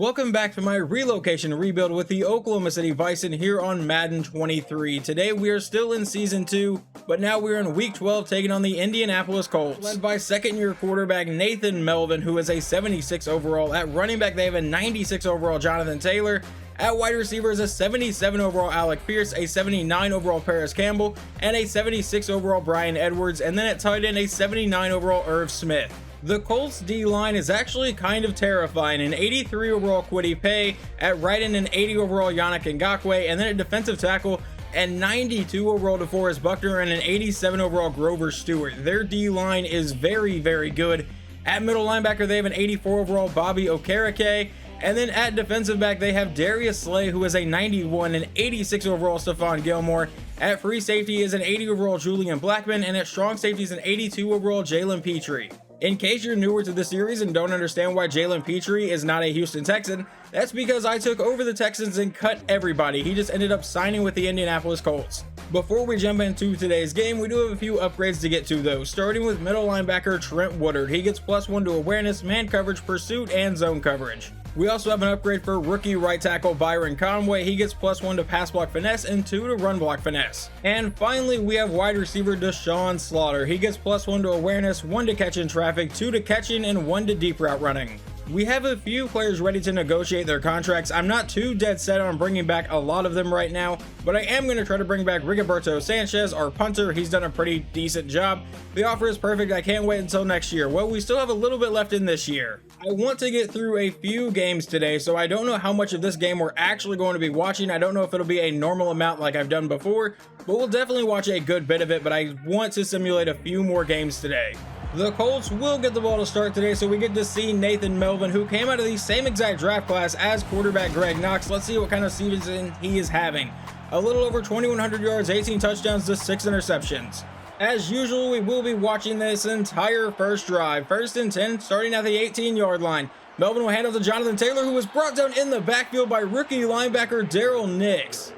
Welcome back to my relocation rebuild with the Oklahoma City Bison here on Madden 23. Today we are still in Season 2, but now we're in Week 12 taking on the Indianapolis Colts. Led by second-year quarterback Nathan Melvin, who is a 76 overall. At running back, they have a 96 overall Jonathan Taylor. At wide receiver is a 77 overall Alec Pierce, a 79 overall Paris Campbell, and a 76 overall Brian Edwards. And then at tight end, a 79 overall Irv Smith. The Colts D-line is actually kind of terrifying. An 83 overall Kwity Paye, at right end an 80 overall Yannick Ngakoue, and then at defensive tackle and 92 overall DeForest Buckner and an 87 overall Grover Stewart. Their D-line is very, very good. At middle linebacker, they have an 84 overall Bobby Okereke. And then at defensive back, they have Darius Slay, who is a 91 and 86 overall Stephon Gilmore. At free safety is an 80 overall Julian Blackman, and at strong safety is an 82 overall Jalen Petrie. In case you're newer to the series and don't understand why Jalen Petrie is not a Houston Texan, that's because I took over the Texans and cut everybody. He just ended up signing with the Indianapolis Colts. Before we jump into today's game, we do have a few upgrades to get to though, starting with middle linebacker Trent Woodard. He gets +1 to awareness, man coverage, pursuit, and zone coverage. We also have an upgrade for rookie right tackle Byron Conway. He gets +1 to pass block finesse and 2 to run block finesse. And finally, we have wide receiver Deshaun Slaughter. He gets +1 to awareness, 1 to catch in traffic, 2 to catching, and 1 to deep route running. We have a few players ready to negotiate their contracts. I'm not too dead set on bringing back a lot of them right now, but I am going to try to bring back Rigoberto Sanchez, our punter. He's done a pretty decent job. The offer is perfect. I can't wait until next year. Well, we still have a little bit left in this year. I want to get through a few games today, so I don't know how much of this game we're actually going to be watching. I don't know if it'll be a normal amount like I've done before, but we'll definitely watch a good bit of it, but I want to simulate a few more games today. The Colts will get the ball to start today, so we get to see Nathan Melvin, who came out of the same exact draft class as quarterback Greg Knox. Let's see what kind of season he is having. A little over 2,100 yards, 18 touchdowns to 6 interceptions. As usual, we will be watching this entire first drive. 1st and 10, starting at the 18-yard line. Melvin will hand off to Jonathan Taylor, who was brought down in the backfield by rookie linebacker Daryl Nix.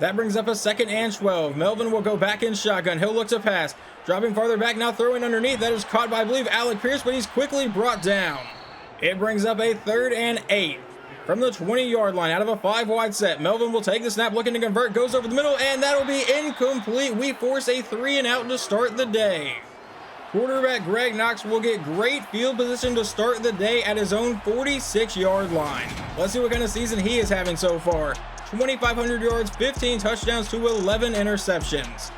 That brings up a 2nd and 12. Melvin will go back in shotgun. He'll look to pass. Dropping farther back, now throwing underneath. That is caught by, I believe, Alec Pierce, but he's quickly brought down. It brings up a 3rd and 8. From the 20-yard line, out of a 5-wide set, Melvin will take the snap, looking to convert, goes over the middle, and that'll be incomplete. We force a 3-and-out to start the day. Quarterback Greg Knox will get great field position to start the day at his own 46-yard line. Let's see what kind of season he is having so far. 2,500 yards, 15 touchdowns to 11 interceptions.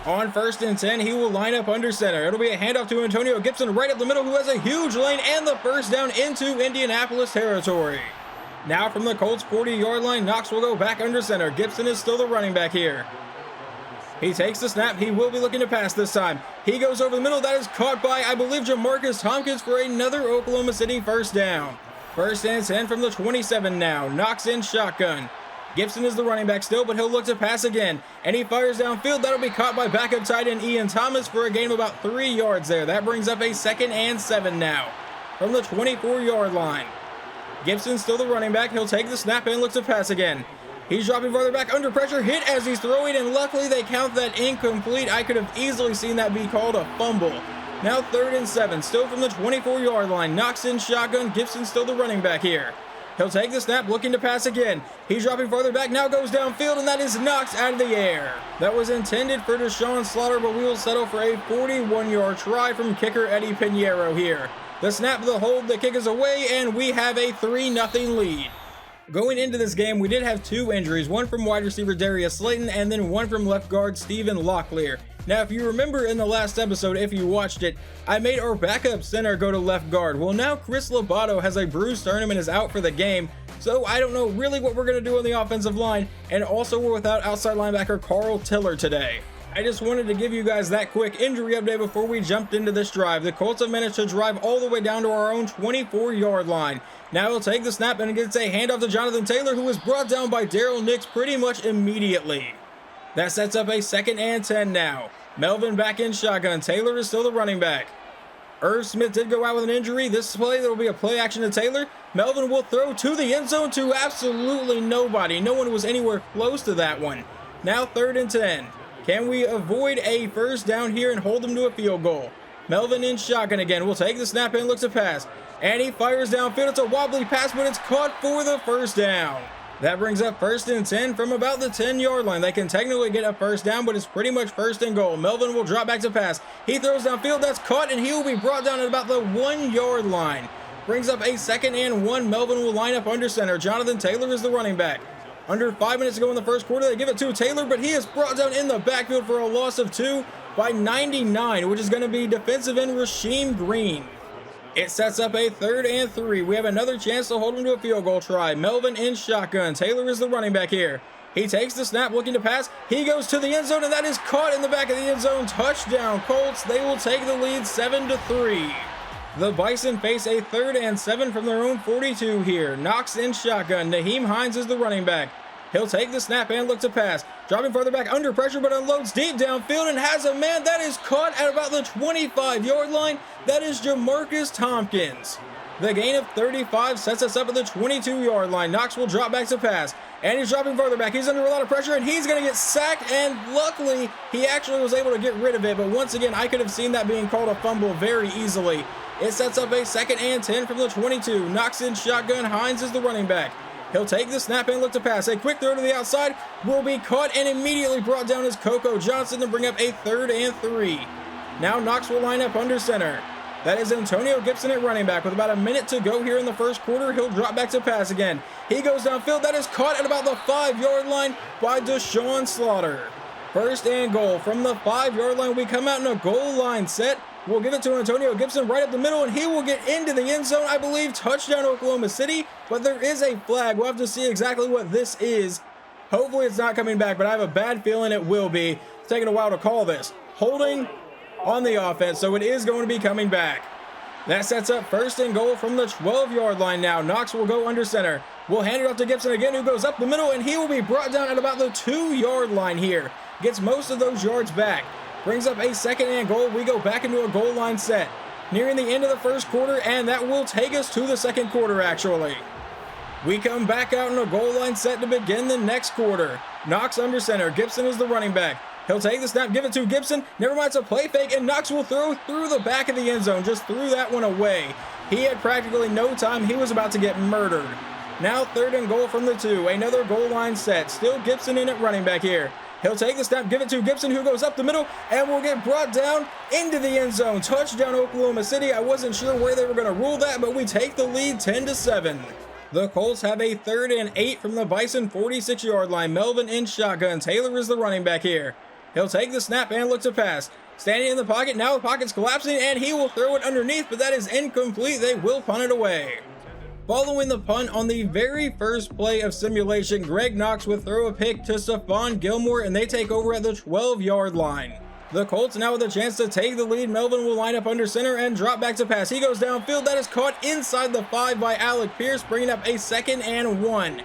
On 1st and 10, he will line up under center. It'll be a handoff to Antonio Gibson right up the middle, who has a huge lane and the first down into Indianapolis territory. Now from the Colts 40-yard line, Knox will go back under center. Gibson is still the running back here. He takes the snap. He will be looking to pass this time. He goes over the middle. That is caught by, I believe, Jamarcus Tompkins for another Oklahoma City first down. 1st and 10 from the 27 now. Knox in shotgun. Gibson is the running back still, but he'll look to pass again. And he fires downfield. That'll be caught by backup tight end Ian Thomas for a gain of about 3 yards there. That brings up a 2nd and 7 now. From the 24-yard line. Gibson's still the running back. He'll take the snap and look to pass again. He's dropping farther back under pressure. Hit as he's throwing, and luckily they count that incomplete. I could have easily seen that be called a fumble. Now 3rd and 7. Still from the 24-yard line. Knox in shotgun. Gibson's still the running back here. He'll take the snap, looking to pass again. He's dropping farther back, now goes downfield, and that is knocked out of the air. That was intended for Deshaun Slaughter, but we will settle for a 41-yard try from kicker Eddie Pinheiro here. The snap, the hold, the kick is away, and we have a 3-0 lead. Going into this game, we did have 2 injuries, one from wide receiver Darius Slayton, and then one from left guard Stephen Locklear. Now, if you remember in the last episode, if you watched it, I made our backup center go to left guard. Well, now Chris Lobato has a bruised sternum and is out for the game, so I don't know really what we're going to do on the offensive line, and also we're without outside linebacker Carl Tiller today. I just wanted to give you guys that quick injury update before we jumped into this drive. The Colts have managed to drive all the way down to our own 24-yard line. Now he'll take the snap and gets a handoff to Jonathan Taylor, who was brought down by Daryl Nix pretty much immediately. That sets up a 2nd and 10 now. Melvin back in shotgun. Taylor is still the running back. Irv Smith did go out with an injury. This play, there will be a play action to Taylor. Melvin will throw to the end zone to absolutely nobody. No one was anywhere close to that one. Now 3rd and 10. Can we avoid a first down here and hold them to a field goal? Melvin in shotgun again. Will take the snap and looks to pass. And he fires downfield. It's a wobbly pass, but it's caught for the first down. That brings up 1st and 10 from about the 10-yard line. They can technically get a first down, but it's pretty much 1st and goal. Melvin will drop back to pass. He throws downfield. That's caught, and he will be brought down at about the 1-yard line. Brings up a 2nd and 1. Melvin will line up under center. Jonathan Taylor is the running back. Under 5 minutes to go in the first quarter, they give it to Taylor, but he is brought down in the backfield for a loss of 2 by 99, which is going to be defensive end Rasheem Green. It sets up a 3rd and 3. We have another chance to hold him to a field goal try. Melvin in shotgun. Taylor is the running back here. He takes the snap, looking to pass. He goes to the end zone, and that is caught in the back of the end zone. Touchdown, Colts. They will take the lead 7-3. The Bison face a 3rd and 7 from their own 42 here. Knox in shotgun. Naheem Hines is the running back. He'll take the snap and look to pass. Dropping further back under pressure, but unloads deep downfield and has a man that is caught at about the 25-yard line. That is Jamarcus Tompkins. The gain of 35 sets us up at the 22-yard line. Knox will drop back to pass. And he's dropping further back. He's under a lot of pressure, and he's going to get sacked. And luckily, he actually was able to get rid of it. But once again, I could have seen that being called a fumble very easily. It sets up a 2nd and 10 from the 22. Knox in shotgun. Hines is the running back. He'll take the snap and look to pass. A quick throw to the outside will be caught and immediately brought down as Coco Johnson to bring up a 3rd and 3. Now Knox will line up under center. That is Antonio Gibson at running back. With about a minute to go here in the first quarter, he'll drop back to pass again. He goes downfield. That is caught at about the 5-yard line by Deshaun Slaughter. 1st and goal from the 5-yard line. We come out in a goal line set. We'll give it to Antonio Gibson right up the middle, and he will get into the end zone. I believe touchdown Oklahoma City, but there is a flag. We'll have to see exactly what this is. Hopefully it's not coming back, but I have a bad feeling it will be. It's taking a while to call this. Holding on the offense, so it is going to be coming back. That sets up 1st and goal from the 12-yard line now. Knox will go under center. We'll hand it off to Gibson again, who goes up the middle, and he will be brought down at about the 2-yard line here. Gets most of those yards back. Brings up a 2nd and goal. We go back into a goal line set. Nearing the end of the first quarter, and that will take us to the 2nd quarter, actually. We come back out in a goal line set to begin the next quarter. Knox under center. Gibson is the running back. He'll take the snap, give it to Gibson. Never mind, it's a play fake, and Knox will throw through the back of the end zone. Just threw that one away. He had practically no time. He was about to get murdered. Now 3rd and goal from the 2. Another goal line set. Still Gibson in at running back here. He'll take the snap, give it to Gibson, who goes up the middle, and will get brought down into the end zone. Touchdown Oklahoma City. I wasn't sure where they were going to rule that, but we take the lead 10-7. The Colts have a 3rd and 8 from the Bison 46-yard line. Melvin in shotgun. Taylor is the running back here. He'll take the snap and look to pass. Standing in the pocket, now the pocket's collapsing, and he will throw it underneath, but that is incomplete. They will punt it away. Following the punt on the very first play of simulation, Greg Knox would throw a pick to Stephon Gilmore, and they take over at the 12-yard line. The Colts now with a chance to take the lead. Melvin will line up under center and drop back to pass. He goes downfield. That is caught inside the 5 by Alec Pierce, bringing up a 2nd and 1.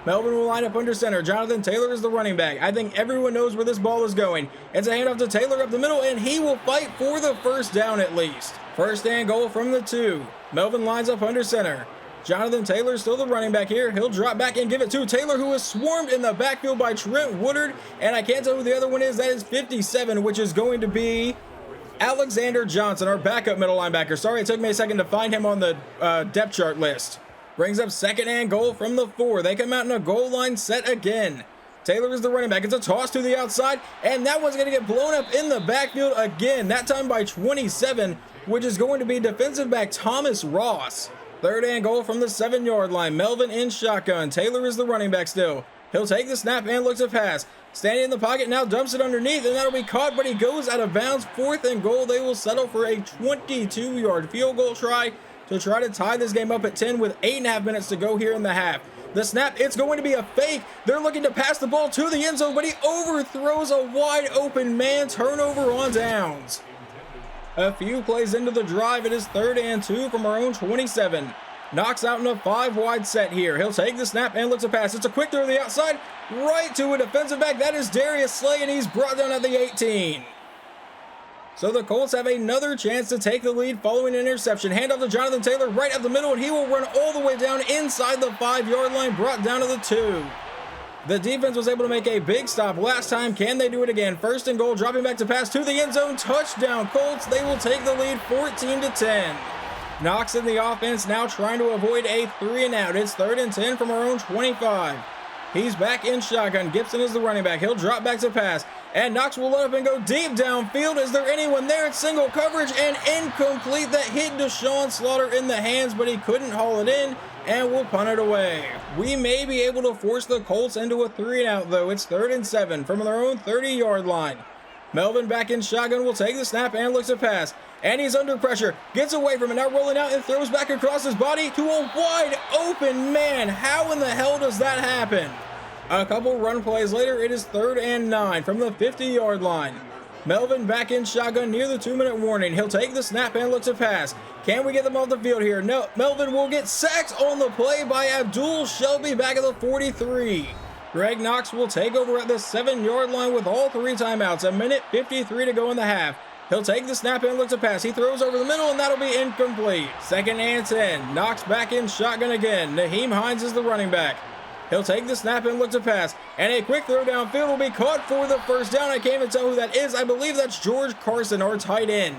Melvin will line up under center. Jonathan Taylor is the running back. I think everyone knows where this ball is going. It's a handoff to Taylor up the middle, and he will fight for the first down at least. 1st and goal from the 2. Melvin lines up under center. Jonathan Taylor still the running back here. He'll drop back and give it to Taylor, who is swarmed in the backfield by Trent Woodard. And I can't tell who the other one is. That is 57, which is going to be Alexander Johnson, our backup middle linebacker. Sorry, it took me a second to find him on the depth chart list. Brings up 2nd and goal from the 4. They come out in a goal line set again. Taylor is the running back. It's a toss to the outside, and that one's going to get blown up in the backfield again, that time by 27, which is going to be defensive back Thomas Ross. 3rd and goal from the 7-yard line. Melvin in shotgun. Taylor is the running back still. He'll take the snap and look to pass. Standing in the pocket, now dumps it underneath, and that'll be caught, but he goes out of bounds. 4th and goal. They will settle for a 22-yard field goal try to tie this game up at 10 with 8.5 minutes to go here in the half. The snap, it's going to be a fake. They're looking to pass the ball to the end zone, but he overthrows a wide open man. Turnover on downs. A few plays into the drive, it is 3rd and 2 from our own 27. Knocks out in a 5-wide set here. He'll take the snap and looks to pass. It's a quick throw to the outside, right to a defensive back. That is Darius Slay, and he's brought down at the 18. So the Colts have another chance to take the lead following an interception. Handoff to Jonathan Taylor right up the middle, and he will run all the way down inside the 5-yard line, brought down to the 2. The defense was able to make a big stop last time. Can they do it again? 1st and goal, dropping back to pass to the end zone. Touchdown, Colts. They will take the lead 14-10. Knox in the offense now trying to avoid a 3-and-out. It's 3rd and 10 from our own 25. He's back in shotgun. Gibson is the running back. He'll drop back to pass. And Knox will load up and go deep downfield. Is there anyone there? It's single coverage and incomplete. That hit Deshaun Slaughter in the hands, but he couldn't haul it in, and we'll punt it away. We may be able to force the Colts into a 3-and-out, though. It's 3rd and 7 from their own 30-yard line. Melvin back in shotgun will take the snap and looks to pass. And he's under pressure. Gets away from it. Now rolling out and throws back across his body to a wide open man. How in the hell does that happen? A couple run plays later, it is 3rd and 9 from the 50-yard line. Melvin back in shotgun near the 2-minute warning. He'll take the snap and look to pass. Can we get them off the field here? No. Melvin will get sacked on the play by Abdul Shelby back at the 43. Greg Knox will take over at the 7-yard line with all 3 timeouts. 1:53 to go in the half. He'll take the snap and look to pass. He throws over the middle, and that'll be incomplete. 2nd and 10. Knox back in shotgun again. Naheem Hines is the running back. He'll take the snap and look to pass. And a quick throw downfield will be caught for the first down. I can't even tell who that is. I believe that's George Carson, our tight end.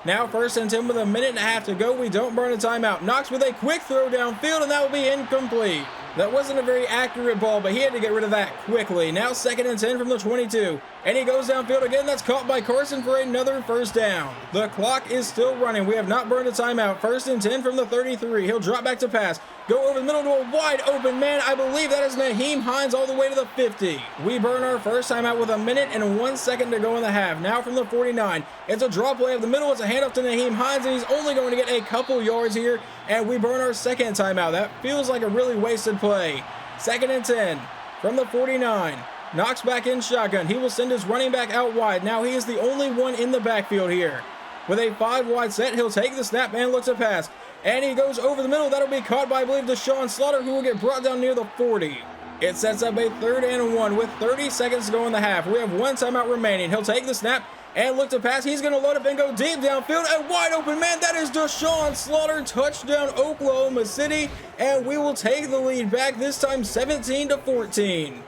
Now 1st and 10 with 1.5 to go. We don't burn a timeout. Knox with a quick throw downfield, and that will be incomplete. That wasn't a very accurate ball, but he had to get rid of that quickly. Now 2nd and 10 from the 22. And he goes downfield again. That's caught by Carson for another first down. The clock is still running. We have not burned a timeout. 1st and 10 from the 33. He'll drop back to pass. Go over the middle to a wide open man. I believe that is Naheem Hines all the way to the 50. We burn our first timeout with 1 minute and 1 second to go in the half. Now from the 49. It's a draw play of the middle. It's a handoff to Naheem Hines, and he's only going to get a couple yards here. And we burn our second timeout. That feels like a really wasted play. 2nd and 10 from the 49. Knox back in shotgun. He will send his running back out wide. Now he is the only one in the backfield here. With a 5-wide set, he'll take the snap and look to pass. And he goes over the middle. That'll be caught by, I believe, Deshaun Slaughter, who will get brought down near the 40. It sets up a 3rd and 1 with 30 seconds to go in the half. We have 1 timeout remaining. He'll take the snap and look to pass. He's going to load up and go deep downfield. A wide open man. That is Deshaun Slaughter. Touchdown, Oklahoma City. And we will take the lead back, this time 17-14.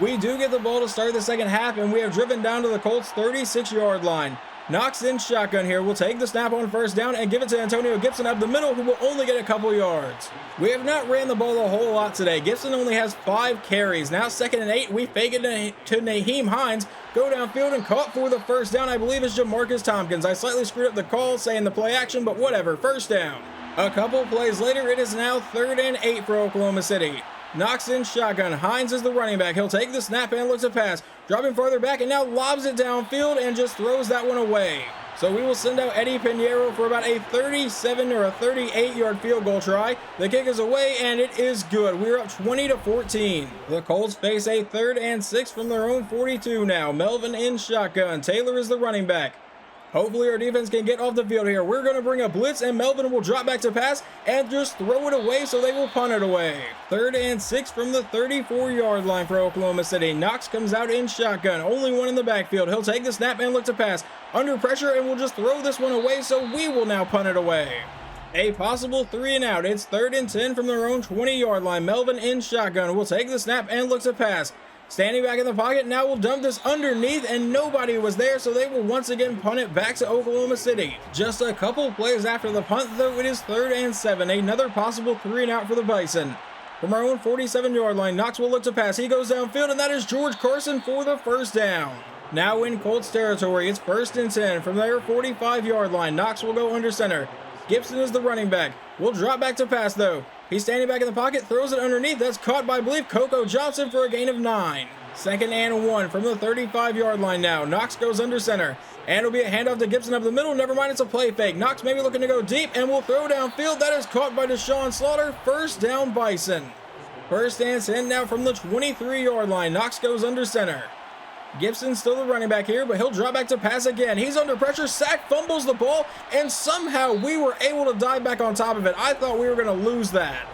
We do get the ball to start the second half, and we have driven down to the Colts' 36-yard line. Knox in shotgun here. We'll take the snap on 1st down and give it to Antonio Gibson up the middle, who will only get a couple yards. We have not ran the ball a whole lot today. Gibson only has 5 carries. Now 2nd and 8. We fake it to Naheem Hines. Go downfield and caught for the first down. I believe it's Jamarcus Tompkins. I slightly screwed up the call saying the play action, but whatever. First down. A couple plays later, it is now 3rd and 8 for Oklahoma City. Knox in shotgun. Hines is the running back. He'll take the snap and looks to pass. Dropping farther back and now lobs it downfield and just throws that one away. So we will send out Eddie Pinheiro for about a 37 or a 38-yard field goal try. The kick is away and it is good. We're up 20-14. The Colts face a 3rd and 6 from their own 42 now. Melvin in shotgun. Taylor is the running back. Hopefully our defense can get off the field here. We're going to bring a blitz, and Melvin will drop back to pass and just throw it away, so they will punt it away. 3rd and 6 from the 34-yard line for Oklahoma City. Knox comes out in shotgun. Only one in the backfield. He'll take the snap and look to pass. Under pressure, and will just throw this one away, so we will now punt it away. A possible 3-and-out. It's 3rd and 10 from their own 20-yard line. Melvin in shotgun will take the snap and looks to pass. Standing back in the pocket, now we'll dump this underneath, and nobody was there, so they will once again punt it back to Oklahoma City. Just a couple plays after the punt, though, it is 3rd and 7. Another possible 3-and-out for the Bison. From our own 47-yard line, Knox will look to pass. He goes downfield, and that is George Carson for the first down. Now in Colts territory, it's 1st and 10. From their 45-yard line, Knox will go under center. Gibson is the running back. We'll drop back to pass, though. He's standing back in the pocket, throws it underneath. That's caught by, I believe, Coco Johnson for a gain of 9. 2nd and 1 from the 35-yard line now. Knox goes under center. And it'll be a handoff to Gibson up the middle. Never mind, it's a play fake. Knox maybe looking to go deep, and will throw downfield. That is caught by Deshaun Slaughter. First down, Bison. 1st and 10 now from the 23-yard line. Knox goes under center. Gibson's still the running back here, but he'll drop back to pass again. He's under pressure. Sack fumbles the ball, and somehow we were able to dive back on top of it. I thought we were going to lose that.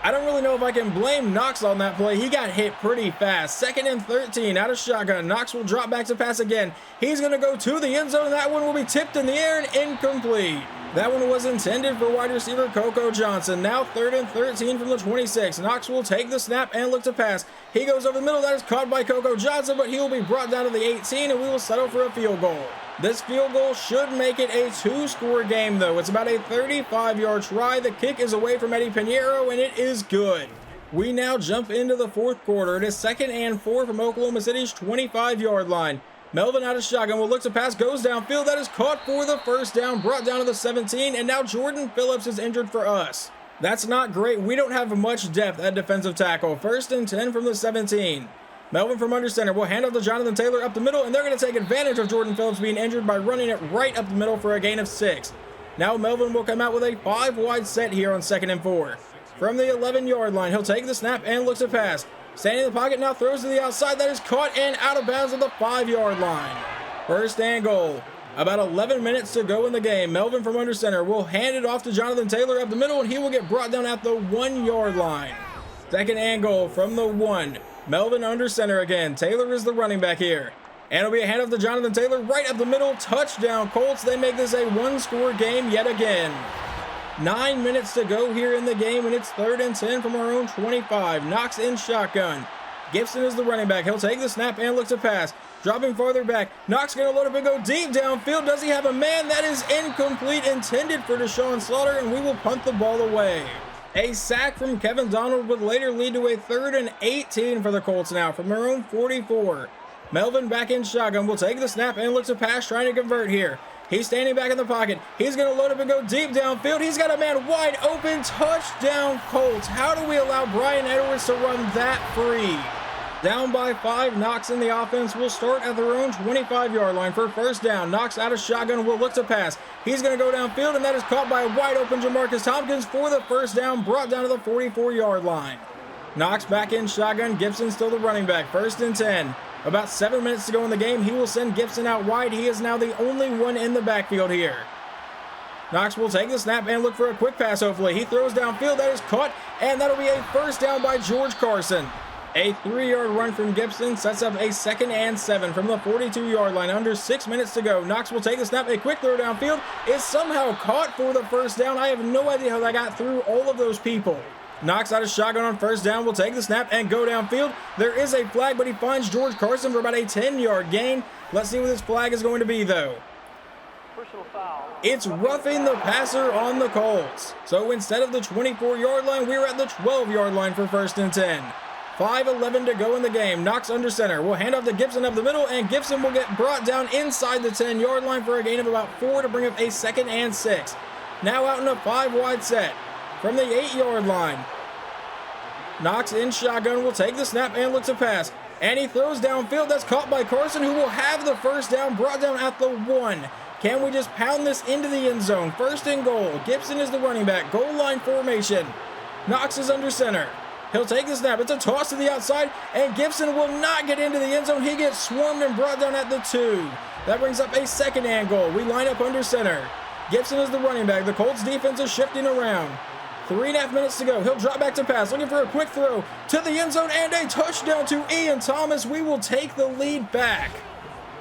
I don't really know if I can blame Knox on that play. He got hit pretty fast. 2nd and 13 out of shotgun. Knox will drop back to pass again. He's going to go to the end zone. That one will be tipped in the air and incomplete. That one was intended for wide receiver Coco Johnson. Now 3rd and 13 from the 26. Knox will take the snap and look to pass. He goes over the middle. That is caught by Coco Johnson, but he will be brought down to the 18, and we will settle for a field goal. This field goal should make it a 2-score game, though. It's about a 35-yard try. The kick is away from Eddie Pinheiro, and it is good. We now jump into the 4th quarter. It is 2nd and 4 from Oklahoma City's 25-yard line. Melvin out of shotgun will look to pass, goes downfield. That is caught for the first down, brought down to the 17, and now Jordan Phillips is injured for us. That's not great. We don't have much depth at defensive tackle. 1st and 10 from the 17. Melvin from under center will hand off to Jonathan Taylor up the middle, and they're going to take advantage of Jordan Phillips being injured by running it right up the middle for a gain of 6. Now Melvin will come out with a 5-wide set here on 2nd and 4. From the 11-yard line, he'll take the snap and looks to pass. Standing in the pocket now, throws to the outside. That is caught and out of bounds at the 5-yard line. 1st and goal. About 11 minutes to go in the game. Melvin from under center will hand it off to Jonathan Taylor up the middle, and he will get brought down at the 1-yard line. 2nd and goal from the 1. Melvin under center again. Taylor is the running back here. And it'll be a handoff to Jonathan Taylor right up the middle. Touchdown Colts. They make this a 1-score game yet again. 9 minutes to go here in the game, and it's 3rd and 10 from our own 25. Knox in shotgun. Gibson is the running back. He'll take the snap and look to pass. Dropping farther back. Knox going to load up and go deep downfield. Does he have a man? That is incomplete, intended for Deshaun Slaughter, and we will punt the ball away. A sack from Kevin Donald would later lead to a 3rd and 18 for the Colts now from their own 44. Melvin back in shotgun will take the snap and look to pass, trying to convert here. He's standing back in the pocket. He's going to load up and go deep downfield. He's got a man wide open. Touchdown Colts. How do we allow Brian Edwards to run that free? Down by 5, Knox in the offense will start at their own 25-yard line for 1st down. Knox out of shotgun will look to pass. He's going to go downfield, and that is caught by a wide open Jamarcus Tompkins for the 1st down, brought down to the 44-yard line. Knox back in shotgun. Gibson still the running back. 1st and 10. About 7 minutes to go in the game. He will send Gibson out wide. He is now the only one in the backfield here. Knox will take the snap and look for a quick pass, hopefully. He throws downfield. That is caught, and that'll be a 1st down by George Carson. A 3-yard run from Gibson sets up a 2nd and 7 from the 42-yard line. Under 6 minutes to go. Knox will take the snap. A quick throw downfield is somehow caught for the 1st down. I have no idea how that got through all of those people. Knox out of shotgun on 1st down will take the snap and go downfield. There is a flag, but he finds George Carson for about a 10-yard gain. Let's see what this flag is going to be, though. Personal foul. It's roughing the passer on the Colts. So instead of the 24-yard line, we're at the 12-yard line for 1st and 10. 5:11 to go in the game. Knox under center will hand off to Gibson up the middle, and Gibson will get brought down inside the 10-yard line for a gain of about 4 to bring up a 2nd and 6. Now out in a 5-wide set from the 8-yard line. Knox in shotgun will take the snap and looks to pass. And he throws downfield. That's caught by Carson, who will have the 1st down, brought down at the 1. Can we just pound this into the end zone? 1st and goal. Gibson is the running back. Goal line formation. Knox is under center. He'll take the snap. It's a toss to the outside, and Gibson will not get into the end zone. He gets swarmed and brought down at the 2. That brings up a 2nd and goal. We line up under center. Gibson is the running back. The Colts defense is shifting around. 3.5 minutes to go. He'll drop back to pass, looking for a quick throw to the end zone, and a touchdown to Ian Thomas. We will take the lead back.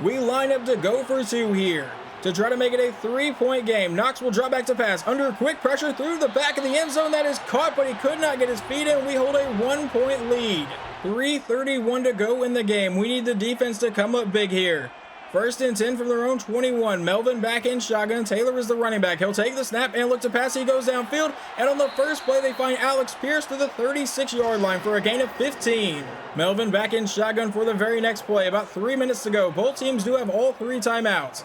We line up to go for 2 here to try to make it a 3-point game. Knox will drop back to pass under quick pressure through the back of the end zone. That is caught, but he could not get his feet in. We hold a 1-point lead. 3:31 to go in the game. We need the defense to come up big here. 1st and 10 from their own 21. Melvin back in shotgun. Taylor is the running back. He'll take the snap and look to pass. He goes downfield, and on the first play, they find Alex Pierce to the 36-yard line for a gain of 15. Melvin back in shotgun for the very next play. About 3 minutes to go. Both teams do have all 3 timeouts.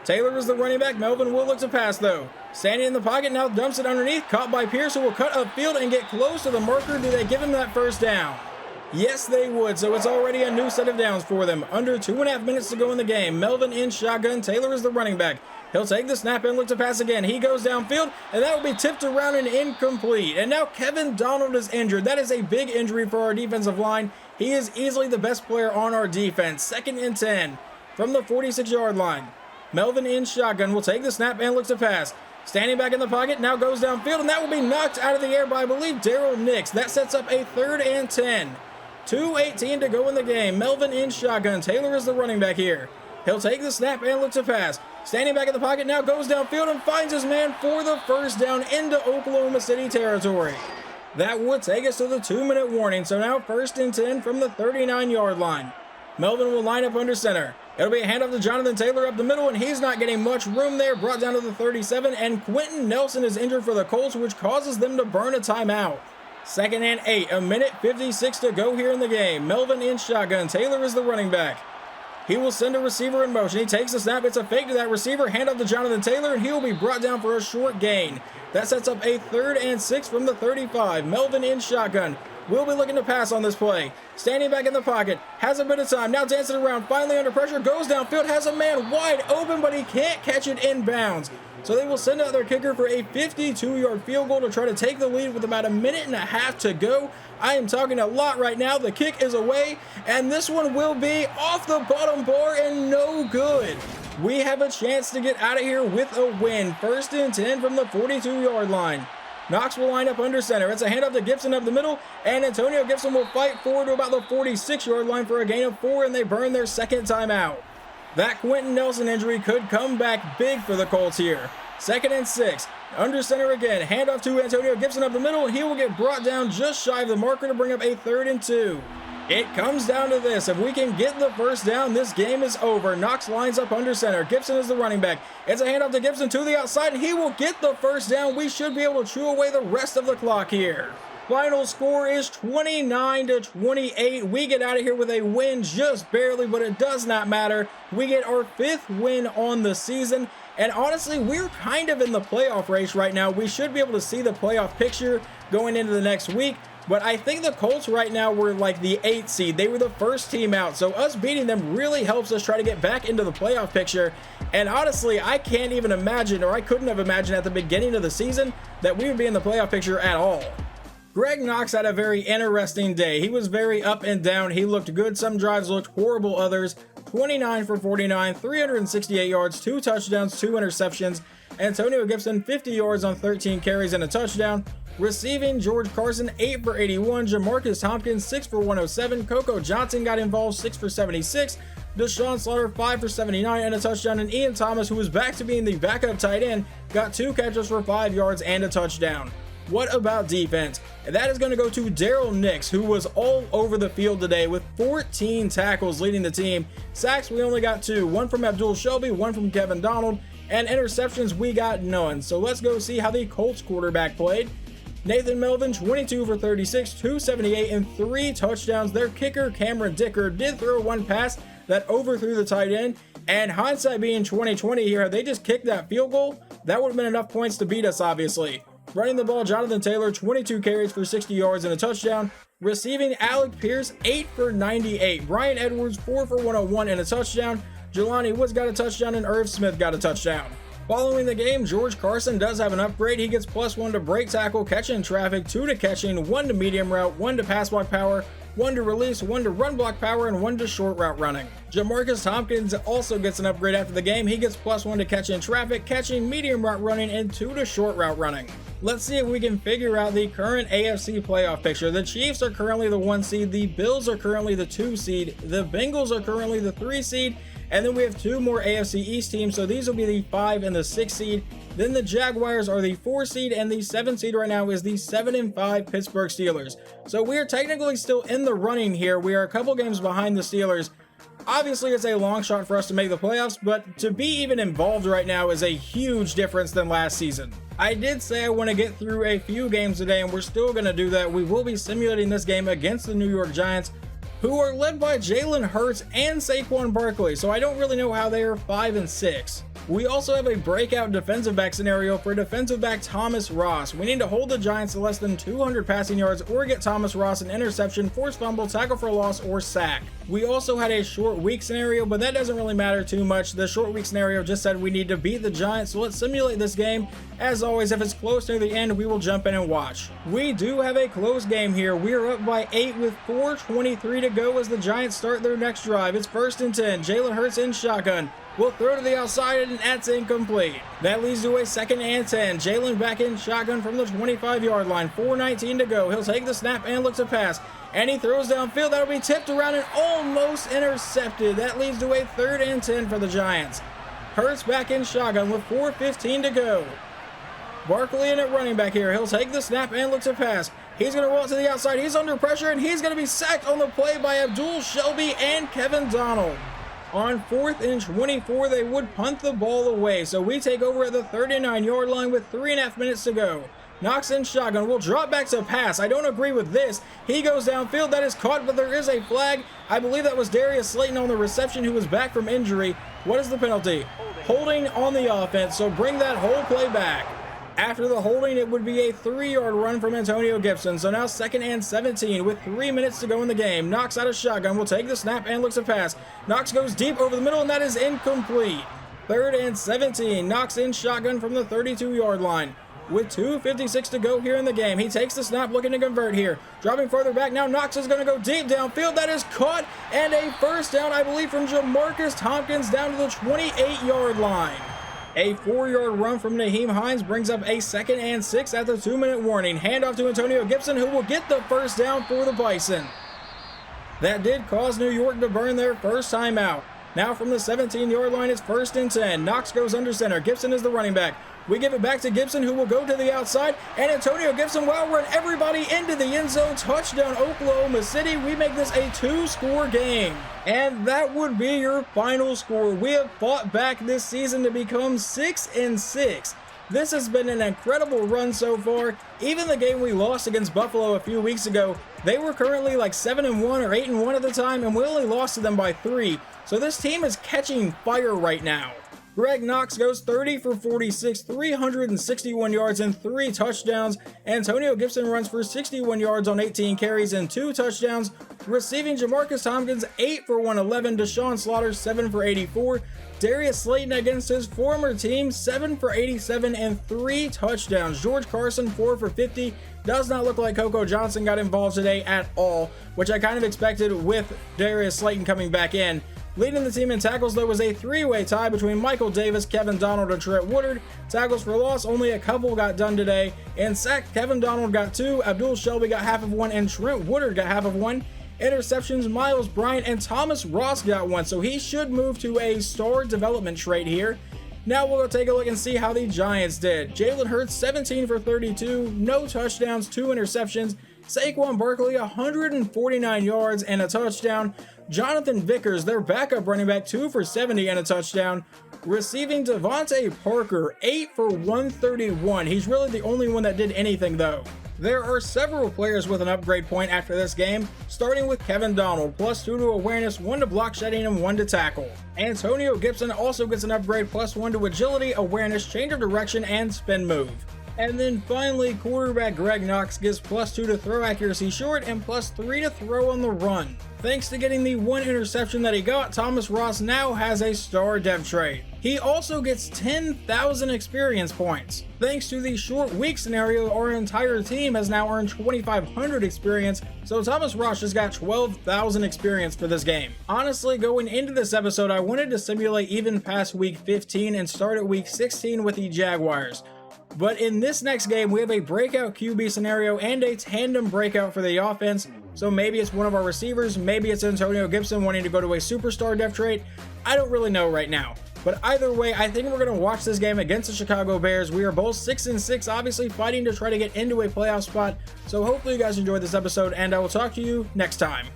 Taylor is the running back. Melvin will look to pass, though. Standing in the pocket, now dumps it underneath. Caught by Pierce, who will cut upfield and get close to the marker. Do they give him that 1st down? Yes, they would, so it's already a new set of downs for them. Under 2.5 minutes to go in the game. Melvin in shotgun. Taylor is the running back. He'll take the snap and look to pass again. He goes downfield, and that will be tipped around and incomplete. And now Kevin Donald is injured. That is a big injury for our defensive line. He is easily the best player on our defense. 2nd and 10 from the 46-yard line. Melvin in shotgun will take the snap and look to pass. Standing back in the pocket, now goes downfield, and that will be knocked out of the air by, I believe, Darryl Nix. That sets up a 3rd and 10. 2:18 to go in the game. Melvin in shotgun. Taylor is the running back here. He'll take the snap and look to pass. Standing back in the pocket now, goes downfield and finds his man for the first down into Oklahoma City territory. That would take us to the 2-minute warning, so now 1st and 10 from the 39-yard line. Melvin will line up under center. It'll be a handoff to Jonathan Taylor up the middle, and he's not getting much room there. Brought down to the 37, and Quentin Nelson is injured for the Colts, which causes them to burn a timeout. 2nd and 8, 1:56 to go here in the game. Melvin in shotgun. Taylor is the running back. He will send a receiver in motion. He takes the snap. It's a fake to that receiver. Handoff to Jonathan Taylor, and he will be brought down for a short gain. That sets up a 3rd and 6 from the 35. Melvin in shotgun. Will be looking to pass on this play. Standing back in the pocket. Has a bit of time. Now dancing around. Finally under pressure. Goes downfield. Has a man wide open, but he can't catch it inbounds. So they will send out their kicker for a 52-yard field goal to try to take the lead with about 1.5 minutes to go. I am talking a lot right now. The kick is away, and this one will be off the bottom bar and no good. We have a chance to get out of here with a win. 1st and 10 from the 42-yard line. Knox will line up under center. It's a handoff to Gibson up the middle, and Antonio Gibson will fight forward to about the 46-yard line for a gain of 4, and they burn their 2nd timeout. That Quentin Nelson injury could come back big for the Colts here. 2nd and 6. Under center again. Handoff to Antonio Gibson up the middle. He will get brought down just shy of the marker to bring up a 3rd and 2. It comes down to this. If we can get the first down, this game is over. Knox lines up under center. Gibson is the running back. It's a handoff to Gibson to the outside, and he will get the first down. We should be able to chew away the rest of the clock here. Final score is 29-28. We get out of here with a win just barely, but it does not matter. We get our 5th win on the season. And honestly, we're kind of in the playoff race right now. We should be able to see the playoff picture going into the next week. But I think the Colts right now were like the 8th seed. They were the first team out. So us beating them really helps us try to get back into the playoff picture. And honestly, I can't even imagine, or I couldn't have imagined at the beginning of the season, that we would be in the playoff picture at all. Greg Knox had a very interesting day. He was very up and down. He looked good. Some drives looked horrible. Others, 29 for 49, 368 yards, 2 touchdowns, 2 interceptions. Antonio Gibson, 50 yards on 13 carries and a touchdown. Receiving, George Carson, 8 for 81. Jamarcus Tompkins, 6 for 107. Coco Johnson got involved, 6 for 76. Deshaun Slaughter, 5 for 79 and a touchdown. And Ian Thomas, who was back to being the backup tight end, got 2 catches for 5 yards and a touchdown. What about defense? And that is going to go to Daryl Nix, who was all over the field today with 14 tackles leading the team. Sacks, we only got 2. 1 from Abdul Shelby, 1 from Kevin Donald. And interceptions, we got none. So let's go see how the Colts quarterback played. Nathan Melvin, 22 for 36, 278, and 3 touchdowns. Their kicker, Cameron Dicker, did throw 1 pass that overthrew the tight end. And hindsight being 2020 here, had they just kicked that field goal, that would have been enough points to beat us, obviously. Running the ball, Jonathan Taylor, 22 carries for 60 yards and a touchdown. Receiving, Alec Pierce, 8 for 98. Brian Edwards, 4 for 101 and a touchdown. Jelani Woods got a touchdown, and Irv Smith got a touchdown. Following the game, George Carson does have an upgrade. He gets +1 to break tackle, catching traffic, 2 to catching, 1 to medium route, 1 to pass block power, 1 to release, 1 to run block power, and 1 to short route running. Jamarcus Tompkins also gets an upgrade after the game. He gets +1 to catching traffic, catching, medium route running, and 2 to short route running. Let's see if we can figure out the current AFC playoff picture. The Chiefs are currently the 1 seed, the Bills are currently the 2 seed, the Bengals are currently the 3 seed, and then we have 2 more AFC East teams, so these will be the 5 and the 6 seed. Then the Jaguars are the 4 seed, and the 7 seed right now is the 7-5 Pittsburgh Steelers. So we are technically still in the running here. We are a couple games behind the Steelers. Obviously, it's a long shot for us to make the playoffs, but to be even involved right now is a huge difference than last season. I did say I want to get through a few games today, and we're still going to do that. We will be simulating this game against the New York Giants, who are led by Jalen Hurts and Saquon Barkley, so I don't really know how they are 5 and 6. We also have a breakout defensive back scenario for defensive back Thomas Ross. We need to hold the Giants to less than 200 passing yards or get Thomas Ross an interception, forced fumble, tackle for loss, or sack. We also had a short week scenario, but that doesn't really matter too much. The short week scenario just said we need to beat the Giants, so let's simulate this game. As always, if it's close near the end, we will jump in and watch. We do have a close game here. We are up by 8 with 4:23 to go as the Giants start their next drive. It's 1st and 10. Jalen Hurts in shotgun. Will throw to the outside, and that's incomplete. That leads to a 2nd and 10. Jalen back in shotgun from the 25-yard line. 4:19 to go. He'll take the snap and look to pass. And he throws downfield. That'll be tipped around and almost intercepted. That leads to a 3rd and 10 for the Giants. Hurts back in shotgun with 4:15 to go. Barkley in at running back here. He'll take the snap and look to pass. He's going to roll to the outside. He's under pressure, and he's going to be sacked on the play by Abdul Shelby and Kevin Donald. On 4th and 24, they would punt the ball away, so we take over at the 39-yard line with 3.5 minutes to go. Knox in shotgun, will drop back to pass. I don't agree with this. He goes downfield. That is caught, but there is a flag. I believe that was Darius Slayton on the reception, who was back from injury. What is the penalty? Holding on the offense, so bring that whole play back. After the holding, it would be a 3-yard run from Antonio Gibson. So now 2nd and 17 with 3 minutes to go in the game. Knox out of shotgun, will take the snap and looks to pass. Knox goes deep over the middle, and that is incomplete. 3rd and 17. Knox in shotgun from the 32-yard line. With 2:56 to go here in the game. He takes the snap, looking to convert here. Dropping further back now. Knox is going to go deep downfield. That is caught, and a first down, I believe, from Jamarcus Tompkins down to the 28-yard line. A 4-yard run from Naheem Hines brings up a 2nd and 6 at the 2-minute warning. Handoff to Antonio Gibson, who will get the first down for the Bison. That did cause New York to burn their first timeout. Now from the 17-yard line, it's 1st and 10. Knox goes under center. Gibson is the running back. We give it back to Gibson, who will go to the outside, and Antonio Gibson will run everybody into the end zone. Touchdown, Oklahoma City. We make this a 2-score game. And that would be your final score. We have fought back this season to become 6-6. This has been an incredible run so far. Even the game we lost against Buffalo a few weeks ago, they were currently like 7-1 or 8-1 at the time, and we only lost to them by 3. So this team is catching fire right now. Greg Knox goes 30 for 46, 361 yards and 3 touchdowns. Antonio Gibson runs for 61 yards on 18 carries and 2 touchdowns. Receiving, Jamarcus Tompkins 8 for 111, Deshaun Slaughter 7 for 84. Darius Slayton against his former team 7 for 87 and 3 touchdowns. George Carson 4 for 50. Does not look like Coco Johnson got involved today at all, which I kind of expected with Darius Slayton coming back in. Leading the team in tackles, though, was a 3-way tie between Michael Davis, Kevin Donald, and Trent Woodard. Tackles for loss, only a couple got done today. And sack, Kevin Donald got 2, Abdul Shelby got half of 1, and Trent Woodard got half of 1. Interceptions, Miles Bryant and Thomas Ross got 1, so he should move to a star development trait here. Now we'll go take a look and see how the Giants did. Jalen Hurts 17 for 32, no touchdowns, 2 interceptions. Saquon Barkley 149 yards and a touchdown. Jonathan Vickers, their backup running back, 2 for 70 and a touchdown. Receiving, Devontae Parker 8 for 131. He's really the only one that did anything though. There are several players with an upgrade point after this game, starting with Kevin Donald, +2 to awareness, 1 to block shedding, and 1 to tackle. Antonio Gibson also gets an upgrade, +1 to agility, awareness, change of direction, and spin move. And then finally, quarterback Greg Knox gets +2 to throw accuracy short and +3 to throw on the run. Thanks to getting the 1 interception that he got, Thomas Ross now has a star depth trait. He also gets 10,000 experience points. Thanks to the short week scenario, our entire team has now earned 2,500 experience, so Thomas Ross has got 12,000 experience for this game. Honestly, going into this episode, I wanted to simulate even past week 15 and start at week 16 with the Jaguars. But in this next game, we have a breakout QB scenario and a tandem breakout for the offense. So maybe it's one of our receivers, maybe it's Antonio Gibson wanting to go to a superstar depth trait. I don't really know right now. But either way, I think we're going to watch this game against the Chicago Bears. We are both 6-6, obviously fighting to try to get into a playoff spot. So hopefully you guys enjoyed this episode, and I will talk to you next time.